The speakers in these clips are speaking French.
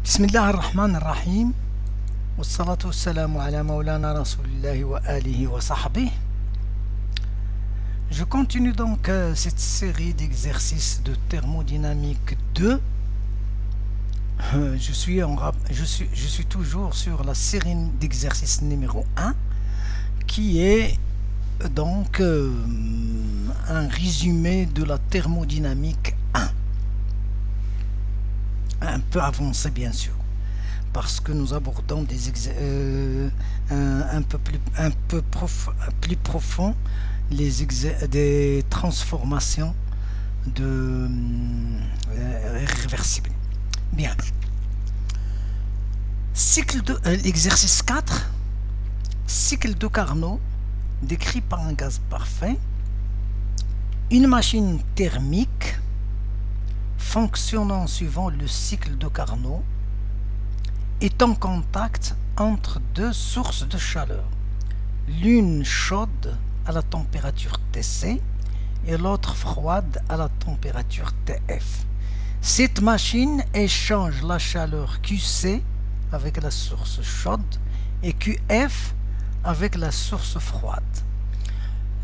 بسم الله الرحمن الرحيم والصلاة والسلام على مولانا رسول الله وآله وصحبه. Je continue donc cette série d'exercices de thermodynamique 2. Je suis toujours sur la série d'exercices numéro 1 qui est donc un résumé de la thermodynamique 1. Un peu avancé bien sûr, parce que nous abordons un peu plus profond des transformations réversibles. Bien. L'exercice 4, cycle de Carnot décrit par un gaz parfait. Une machine thermique fonctionnant suivant le cycle de Carnot est en contact entre deux sources de chaleur, l'une chaude à la température Tc et l'autre froide à la température Tf. Cette machine échange la chaleur Qc avec la source chaude et Qf avec la source froide.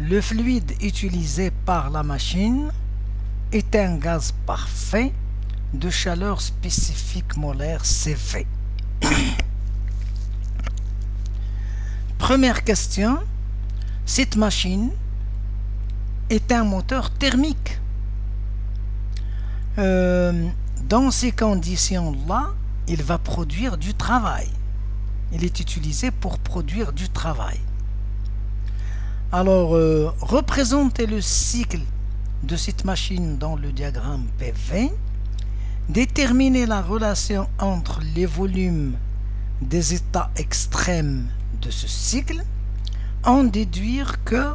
Le fluide utilisé par la machine est un gaz parfait de chaleur spécifique molaire CV. Première question, cette machine est un moteur thermique. Dans ces conditions-là, il va produire du travail. Il est utilisé pour produire du travail. Alors, représentez le cycle de cette machine dans le diagramme PV, déterminer la relation entre les volumes des états extrêmes de ce cycle, en déduire que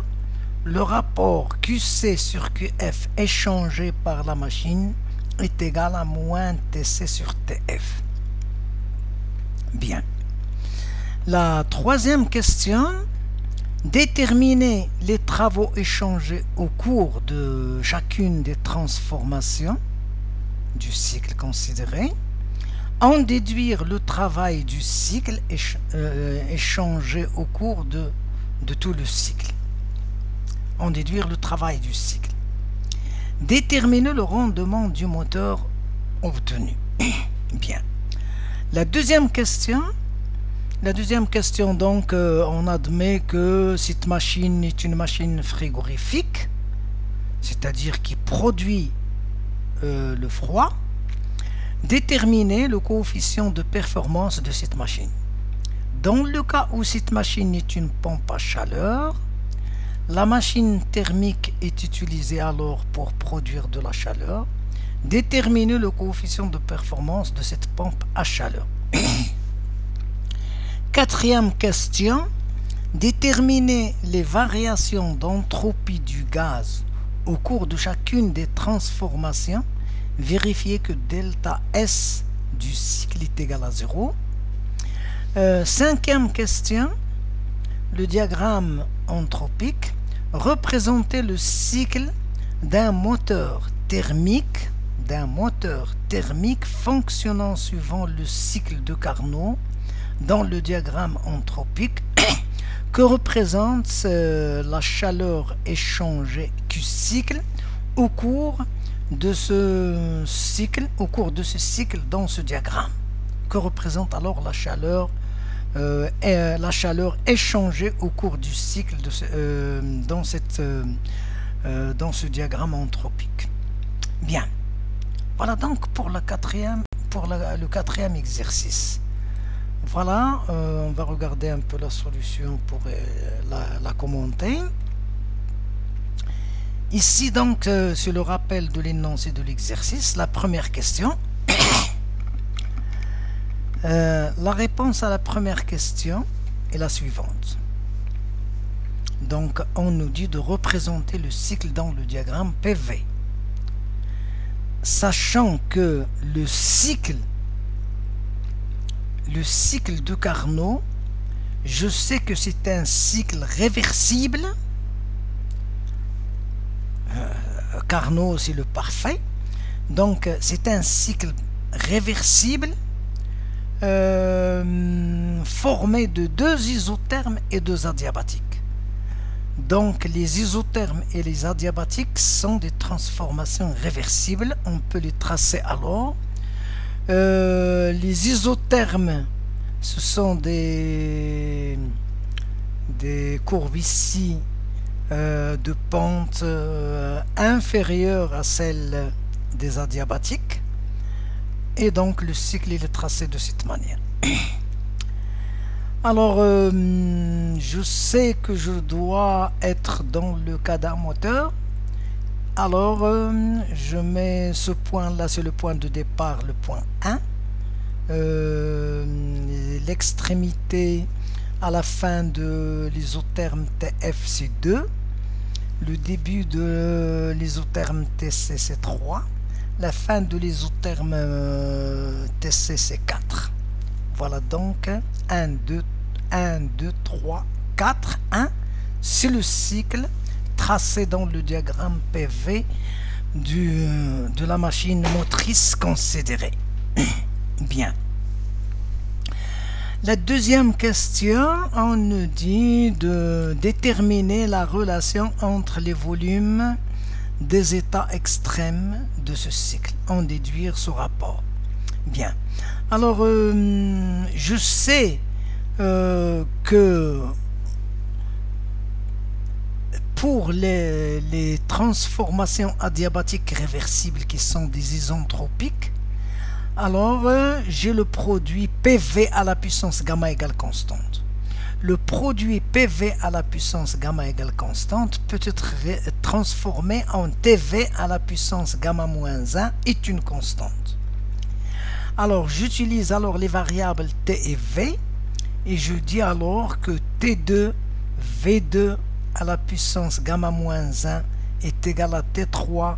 le rapport QC sur QF échangé par la machine est égal à moins TC sur TF. Bien. La troisième question, déterminer les travaux échangés au cours de chacune des transformations du cycle considéré, en déduire le travail du cycle échangé au cours de tout le cycle. En déduire le travail du cycle. Déterminer le rendement du moteur obtenu. Bien. La deuxième question, donc, on admet que cette machine est une machine frigorifique, c'est-à-dire qui produit le froid. Déterminer le coefficient de performance de cette machine. Dans le cas où cette machine est une pompe à chaleur, la machine thermique est utilisée alors pour produire de la chaleur. Déterminer le coefficient de performance de cette pompe à chaleur. Quatrième question, déterminer les variations d'entropie du gaz au cours de chacune des transformations, vérifier que delta S du cycle est égal à 0. Cinquième question, le diagramme entropique, représenter le cycle d'un moteur thermique fonctionnant suivant le cycle de Carnot dans le diagramme entropique que représente la chaleur échangée Q-cycle au cours de ce cycle dans ce diagramme, que représente alors la chaleur échangée au cours du cycle dans ce diagramme entropique. Bien. Voilà donc pour le quatrième exercice. Voilà, on va regarder un peu la solution pour la commenter. Ici donc, c'est le rappel de l'énoncé de l'exercice. La première question. La réponse à la première question est la suivante. Donc, on nous dit de représenter le cycle dans le diagramme PV. Sachant que le cycle de Carnot, je sais que c'est un cycle réversible. Carnot, c'est le parfait. Donc, c'est un cycle réversible formé de 2 isothermes et 2 adiabatiques. Donc les isothermes et les adiabatiques sont des transformations réversibles. On peut les tracer alors. Les isothermes, ce sont des courbes ici de pente inférieure à celle des adiabatiques. Et donc le cycle il est tracé de cette manière. Alors je sais que je dois être dans le cadre moteur. Alors je mets ce point là, c'est le point de départ, le point 1. L'extrémité à la fin de l'isotherme TF c'est 2. Le début de l'isotherme TC c'est 3. La fin de l'isotherme TC c'est 4. Voilà donc 1, 2, 3, 4, 1. C'est le cycle tracé dans le diagramme PV de la machine motrice considérée. Bien. La deuxième question, on nous dit de déterminer la relation entre les volumes des états extrêmes de ce cycle, en déduire ce rapport. Bien. Alors, je sais que pour les transformations adiabatiques réversibles qui sont des isentropiques, alors j'ai le produit PV à la puissance gamma égale constante. Le produit PV à la puissance gamma égale constante peut être transformé en TV à la puissance gamma moins 1 est une constante. Alors j'utilise alors les variables T et V et je dis alors que T2 V2 à la puissance gamma moins 1 est égal à T3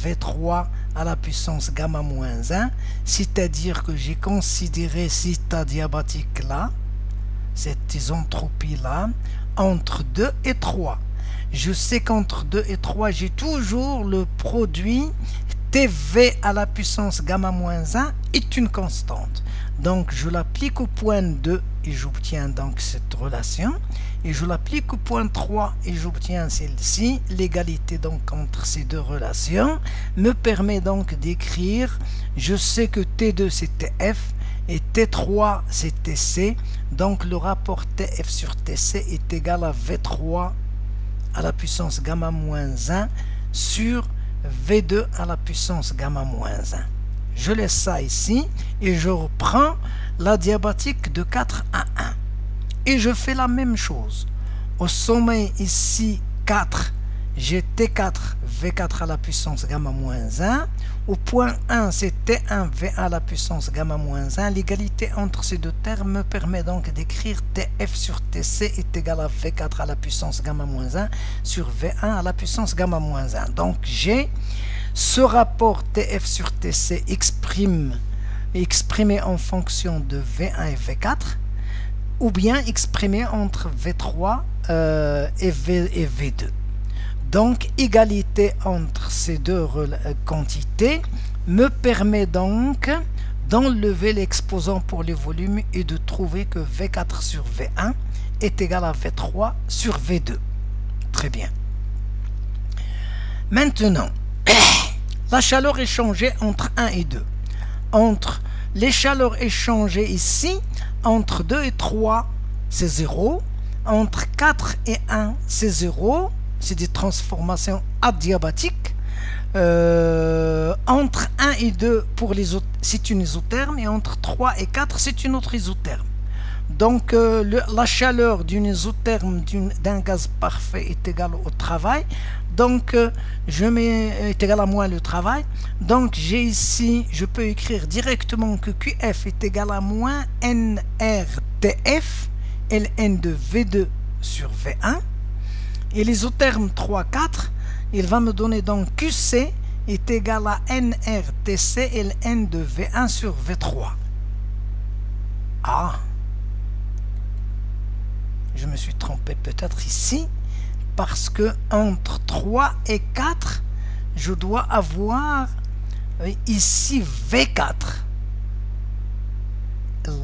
V3 à la puissance gamma moins 1, c'est-à-dire que j'ai considéré cet état diabatique là, cette isentropie là, entre 2 et 3. Je sais qu'entre 2 et 3, j'ai toujours le produit TV à la puissance gamma moins 1 est une constante. Donc je l'applique au point 2 et j'obtiens donc cette relation. Et je l'applique au point 3 et j'obtiens celle-ci. L'égalité donc entre ces deux relations me permet donc d'écrire, je sais que T2 c'est TF et T3 c'est TC. Donc le rapport TF sur TC est égal à V3 à la puissance gamma moins 1 sur V2 à la puissance gamma moins 1. Je laisse ça ici et je reprends la diabatique de 4 à 1. Et je fais la même chose. Au sommet ici 4, j'ai T4 V4 à la puissance gamma moins 1. Au point 1, c'est T1 V1 à la puissance gamma moins 1. L'égalité entre ces deux termes me permet donc d'écrire TF sur TC est égal à V4 à la puissance gamma moins 1 sur V1 à la puissance gamma moins 1. Donc j'ai ce rapport TF sur TC exprimé en fonction de V1 et V4, ou bien exprimé entre V3 et V2. Donc, égalité entre ces deux quantités me permet donc d'enlever l'exposant pour les volumes et de trouver que V4 sur V1 est égal à V3 sur V2. Très bien. Maintenant, la chaleur échangée entre 1 et 2. Entre les chaleurs échangées ici, entre 2 et 3, c'est 0. Entre 4 et 1, c'est 0. C'est des transformations adiabatiques. Entre 1 et 2, c'est une isotherme. Et entre 3 et 4, c'est une autre isotherme. Donc, la chaleur d'une isotherme d'un gaz parfait est égale au travail. Donc, est égal à moins le travail. Donc, j'ai ici, je peux écrire directement que QF est égal à moins NRTF, Ln de V2 sur V1. Et l'isotherme 3, 4, il va me donner donc QC est égal à NRTC, Ln de V1 sur V3. Ah! Je me suis trompé peut-être ici, parce que entre 3 et 4, je dois avoir ici V4.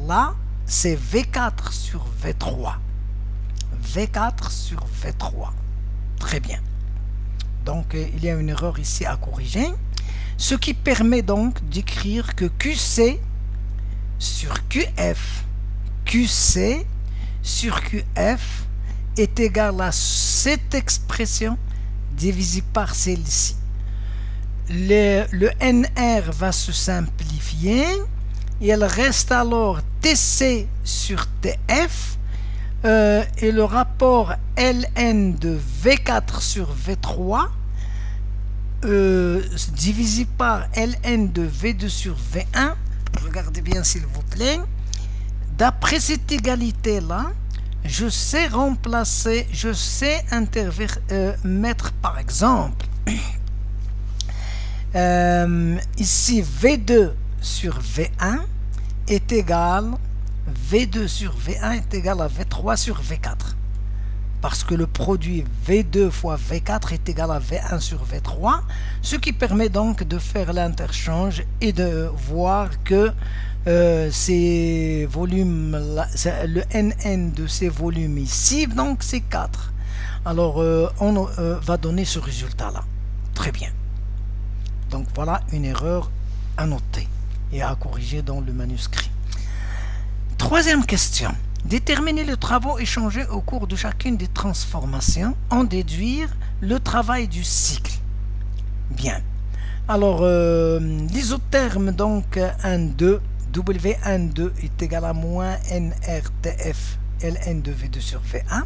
là, c'est V4 sur V3. V4 sur V3. Très bien. Donc, il y a une erreur ici à corriger. Ce qui permet donc d'écrire que QC sur QF, QC sur QF est égal à cette expression divisée par celle-ci. Le NR va se simplifier. Il reste alors TC sur TF et le rapport LN de V4 sur V3 divisé par Ln de V2 sur V1. Regardez bien s'il vous plaît. D'après cette égalité là, je sais remplacer, je sais mettre par exemple ici V2 sur V1 est égal, V2 sur V1 est égal à V3 sur V4. Parce que le produit V2 fois V4 est égal à V1 sur V3, ce qui permet donc de faire l'interchange et de voir que ces volumes, le NN de ces volumes ici, donc c'est 4. Alors on va donner ce résultat-là. Très bien. Donc voilà une erreur à noter et à corriger dans le manuscrit. Troisième question. Déterminer les travaux échangés au cours de chacune des transformations, en déduire le travail du cycle. Bien. Alors, l'isotherme, donc, 1,2, W1,2 est égal à moins NRTF Ln de V2 sur V1.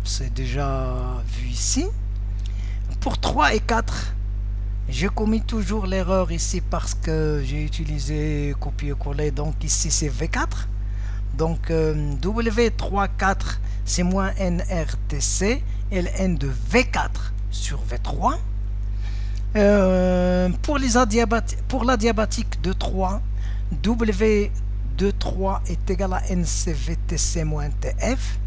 C'est déjà vu ici. Pour 3 et 4, j'ai commis toujours l'erreur ici parce que j'ai utilisé copier-coller, donc ici c'est V4. Donc W34 c'est moins NRTC Ln de V4 sur V3. Pour l'adiabatique de 3, W23 est égal à NCVTC moins TF.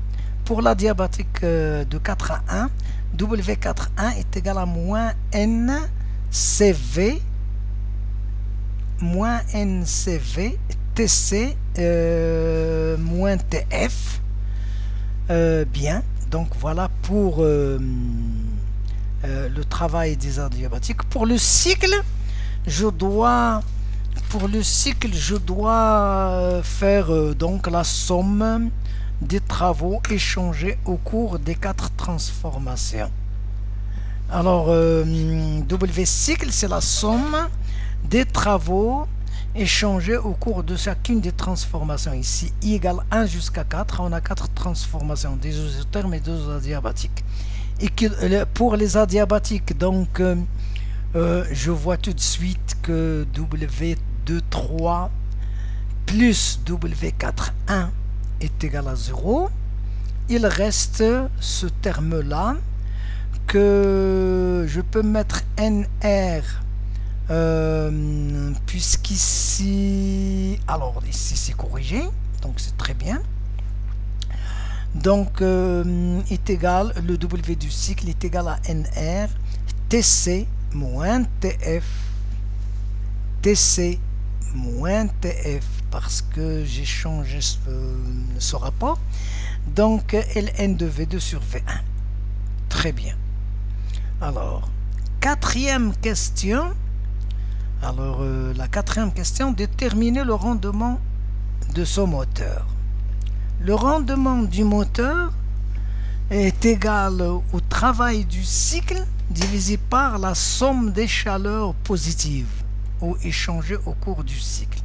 Pour l'adiabatique de 4 à 1, W41 est égal à moins NCV moins NCV TC moins TF. Bien, donc voilà pour le travail des adiabatiques. Pour le cycle, je dois faire donc la somme des travaux échangés au cours des 4 transformations. Alors W cycle, c'est la somme des travaux échangés au cours de chacune des transformations. Ici, I égale 1 jusqu'à 4. On a 4 transformations, des isothermes et des adiabatiques. Et que, pour les adiabatiques, donc, je vois tout de suite que W23 plus W41 est égal à 0. Il reste ce terme-là que je peux mettre NR. Puisqu'ici, alors ici c'est corrigé, donc c'est très bien. Donc est égal, le W du cycle est égal à NR TC moins TF, TC moins TF, parce que j'ai changé ce rapport. Donc Ln de V2 sur V1. Très bien. Alors, quatrième question. Alors, la quatrième question, déterminer le rendement de ce moteur. Le rendement du moteur est égal au travail du cycle divisé par la somme des chaleurs positives ou échangées au cours du cycle.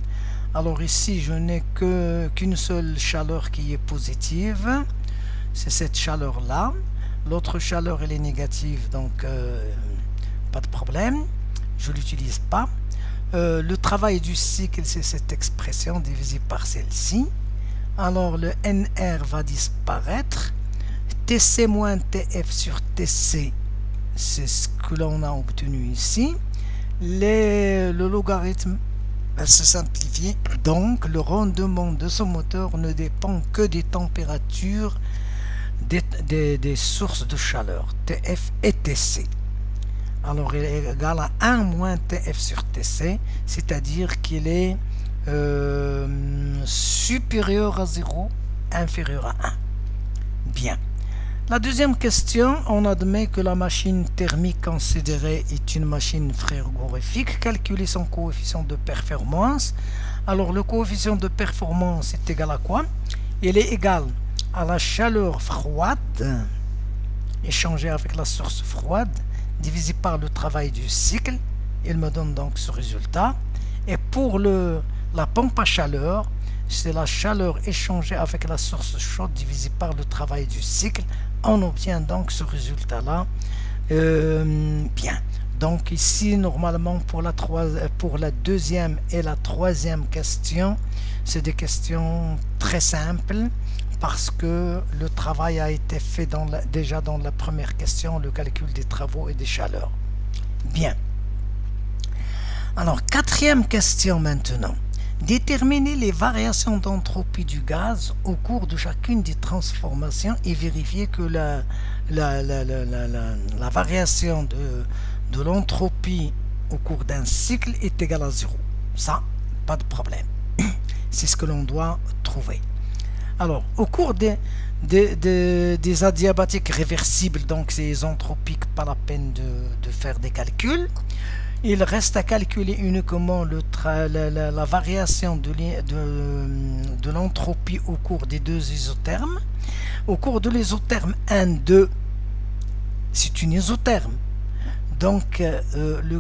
Alors ici, je n'ai qu'une seule chaleur qui est positive, c'est cette chaleur-là. L'autre chaleur, elle est négative, donc pas de problème, je ne l'utilise pas. Le travail du cycle, c'est cette expression divisée par celle-ci. Alors le NR va disparaître. TC moins TF sur TC, c'est ce que l'on a obtenu ici. Le logarithme va se simplifier. Donc le rendement de ce moteur ne dépend que des températures des sources de chaleur, TF et TC. Alors il est égal à 1 moins TF sur TC, c'est-à-dire qu'il est supérieur à 0, inférieur à 1. Bien. La deuxième question, on admet que la machine thermique considérée est une machine frigorifique. Calculer son coefficient de performance. Alors le coefficient de performance est égal à quoi? Il est égal à la chaleur froide échangée avec la source froide divisé par le travail du cycle. Il me donne donc ce résultat. Et pour la pompe à chaleur, c'est la chaleur échangée avec la source chaude divisée par le travail du cycle. On obtient donc ce résultat-là. Bien. Donc ici, normalement, pour la deuxième et la troisième question, c'est des questions très simples parce que le travail a été fait déjà dans la première question, le calcul des travaux et des chaleurs. Bien. Alors, quatrième question maintenant. Déterminer les variations d'entropie du gaz au cours de chacune des transformations et vérifier que la variation de l'entropie au cours d'un cycle est égale à 0. Ça, pas de problème. C'est ce que l'on doit trouver. Alors, au cours des adiabatiques réversibles, donc ces entropiques, pas la peine de faire des calculs. Il reste à calculer uniquement la variation de l'entropie au cours des deux isothermes. Au cours de l'isotherme 1, 2, c'est une isotherme. Donc, le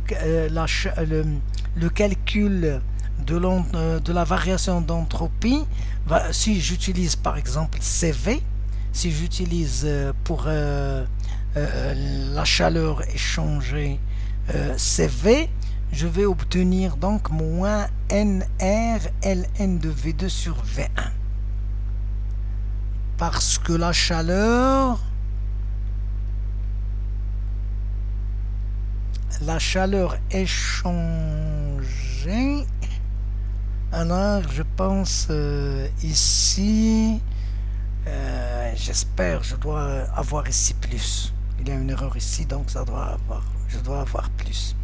calcul de la variation d'entropie, si j'utilise par exemple CV, si j'utilise pour la chaleur échangée CV, je vais obtenir donc moins NR ln de V2 sur V1 parce que la chaleur échangée, alors je pense ici, j'espère, je dois avoir ici plus. Il y a une erreur ici, donc je dois avoir plus.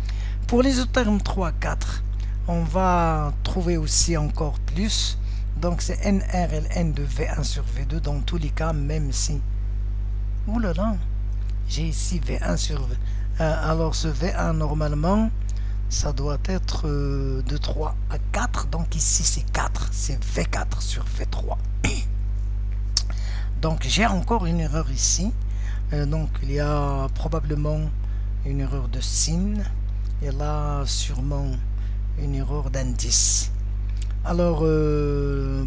Pour l'isotherme 3, 4, on va trouver aussi encore plus. Donc c'est NRLN de V1 sur V2 dans tous les cas, même si... Ouh là là, j'ai ici V1 sur V. Alors ce V1 normalement, ça doit être de 3 à 4. Donc ici c'est 4, c'est V4 sur V3. Donc j'ai encore une erreur ici. Donc il y a probablement une erreur de signe et là sûrement une erreur d'indice. Alors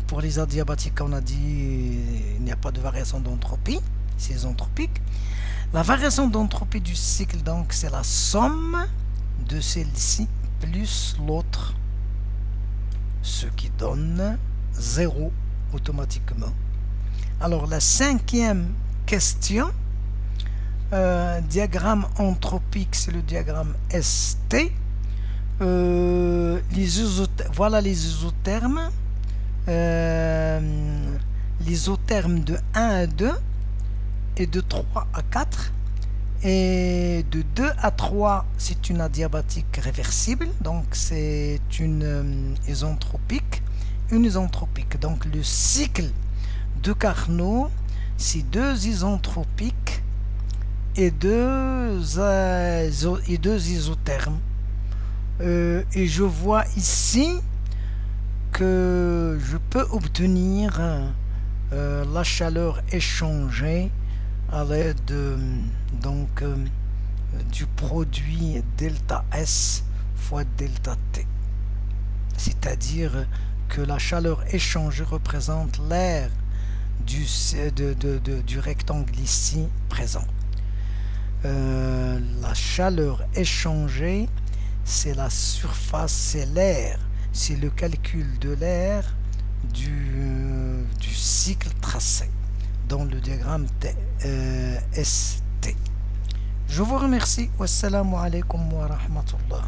pour les adiabatiques, on a dit il n'y a pas de variation d'entropie, c'est isentropique. La variation d'entropie du cycle, donc c'est la somme de celle-ci plus l'autre, ce qui donne 0 automatiquement. Alors la cinquième question, diagramme entropique, c'est le diagramme ST. Voilà les isothermes. L'isotherme de 1 à 2 et de 3 à 4. Et de 2 à 3, c'est une adiabatique réversible. Donc c'est une isentropique. Une isentropique. Donc le cycle de Carnot, c'est 2 isentropiques et 2 isothermes. Et je vois ici que je peux obtenir la chaleur échangée à l'aide du produit delta S fois delta T. C'est-à-dire que la chaleur échangée représente l'aire du rectangle ici présent. La chaleur échangée, c'est la surface, c'est l'air, c'est le calcul de l'air du cycle tracé dans le diagramme ST. Je vous remercie. Wassalamu alaikum wa rahmatullah.